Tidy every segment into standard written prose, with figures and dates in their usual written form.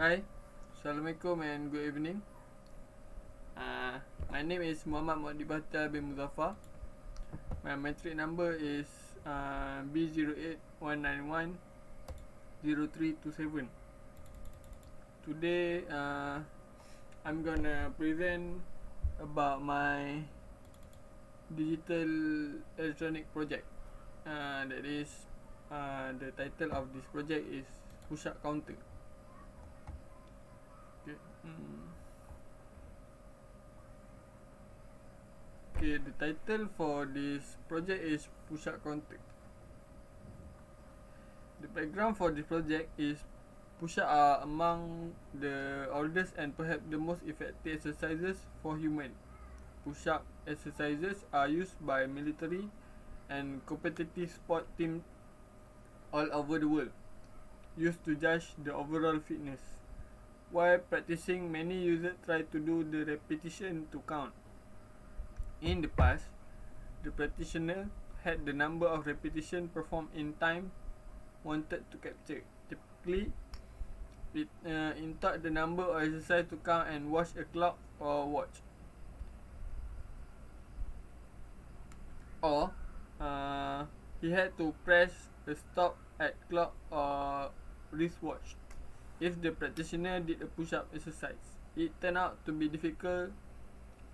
Hi, Assalamualaikum and good evening. My name is MUADDIB bin MUZAFAR. My metric number is B081910327. Today, I'm gonna present about my digital electronic project. That is, the title of this project is push-up counter. Okay. Okay, the title for this project is push-up counter. The background for this project is push-up are among the oldest and perhaps the most effective exercises for human. Push-up exercises are used by military and competitive sport teams all over the world, used to judge the overall fitness. While practicing, many users try to do the repetition to count. In the past, the practitioner had the number of repetitions performed in time wanted to capture. Typically, it input the number of exercise to count and watch a clock or watch. Or he had to press a stop at clock or wristwatch. If the practitioner did a push-up exercise, it turned out to be difficult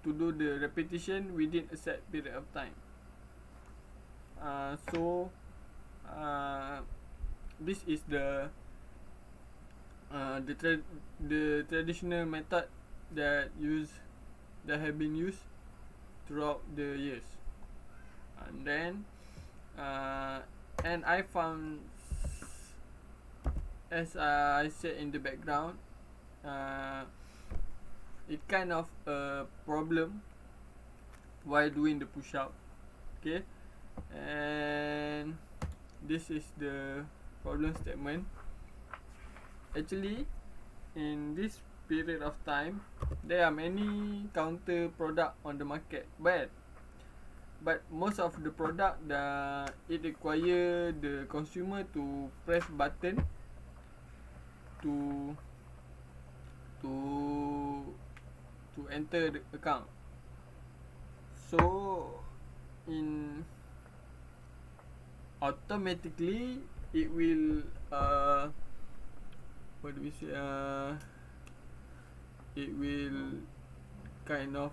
to do the repetition within a set period of time. This is the traditional method that have been used throughout the years. And then and I found, as I said in the background, it kind of a problem while doing the push-up. Okay, and this is the problem statement. Actually, in this period of time, there are many counter product on the market, but most of the product that it require the consumer to press button to enter the account. So in automatically it will it will kind of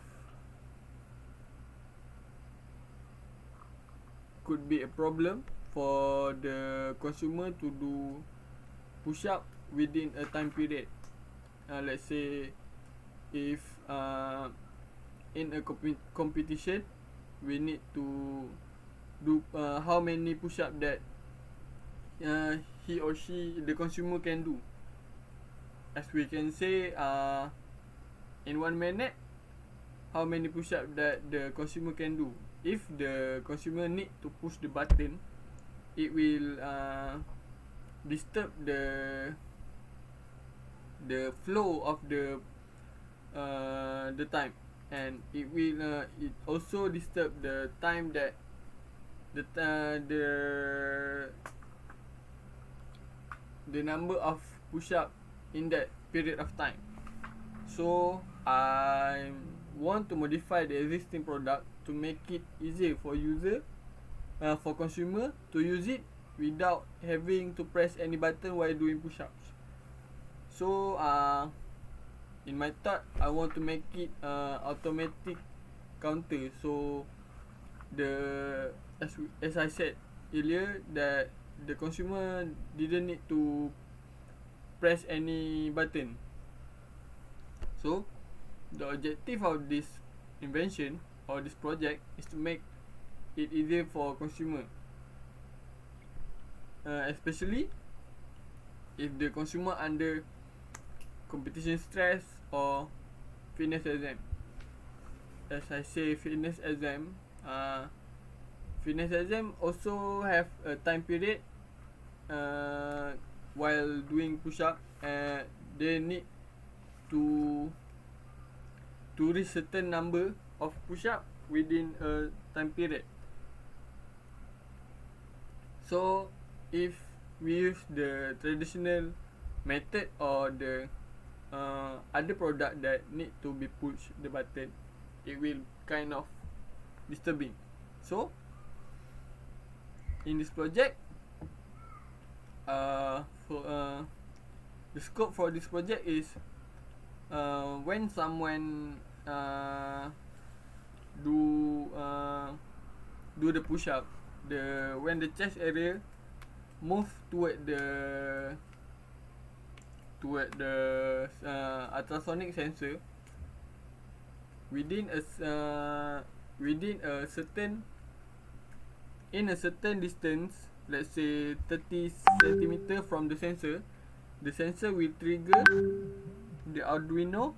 could be a problem for the consumer to do push up within a time period. Let's say if in a competition we need to do how many push up that he or she, the consumer, can do. As we can say, in 1 minute, how many push up that the consumer can do. If the consumer need to push the button, it will disturb the flow of the time, and it will it also disturb the time that the number of push up in that period of time. So I want to modify the existing product to make it easier for for consumer to use it without having to press any button while doing push-ups. So in my thought, I want to make it automatic counter. So as I said earlier, that the consumer didn't need to press any button. So the objective of this invention or this project is to make it easier for consumer, especially if the consumer under competition stress or fitness exam. As I say, fitness exam also have a time period while doing push-up. They need to reach certain number of push-up within a time period. So if we use the traditional method or the other product that need to be push the button, it will kind of disturbing. So in this project, the scope for this project is when someone do the push up, when the chest area move toward the ultrasonic sensor within a certain distance, let's say 30 centimeter from the sensor will trigger the Arduino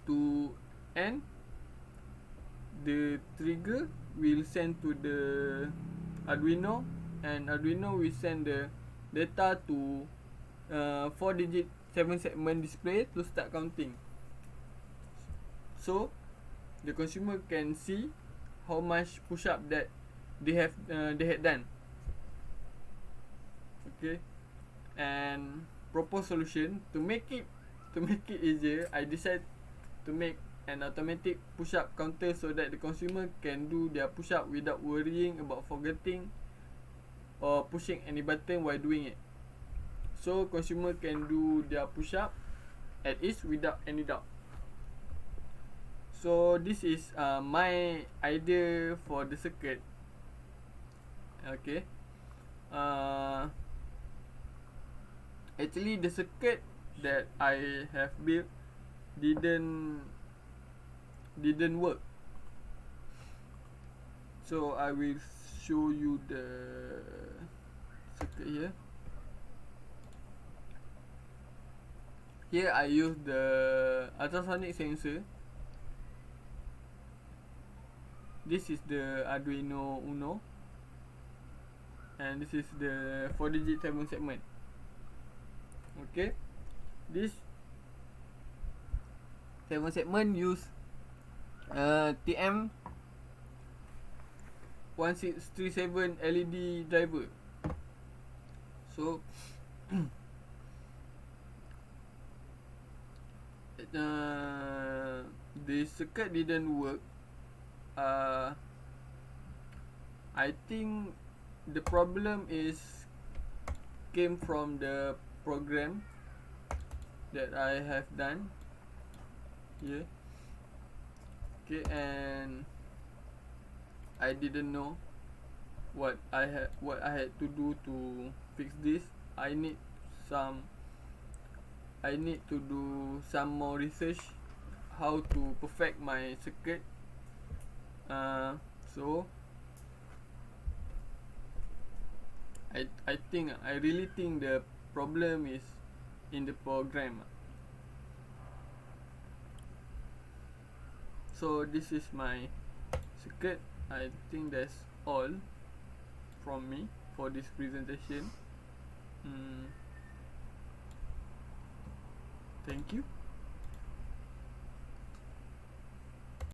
to, and the trigger will send to the Arduino, and Arduino will send the data to 4-digit 7-segment display to start counting. So the consumer can see how much push up that they had done. Okay, and proposed solution to make it easier, I decided to make an automatic push up counter so that the consumer can do their push up without worrying about forgetting or pushing any button while doing it. So consumer can do their push up at ease without any doubt. So this is my idea for the circuit. Okay. Actually the circuit that I have built didn't work. So I will show you the circuit here. Here I use the ultrasonic sensor. This is the Arduino Uno, and this is the 4-digit 7-segment. Okay, this 7-segment use TM 1637 LED driver. So the circuit didn't work. I think the problem came from the program that I have done here. Okay, and I didn't know what I had to do to fix this. I need to do some more research how to perfect my circuit. So I really think the problem is in the program. So this is my circuit. I think that's all from me for this presentation. Thank you.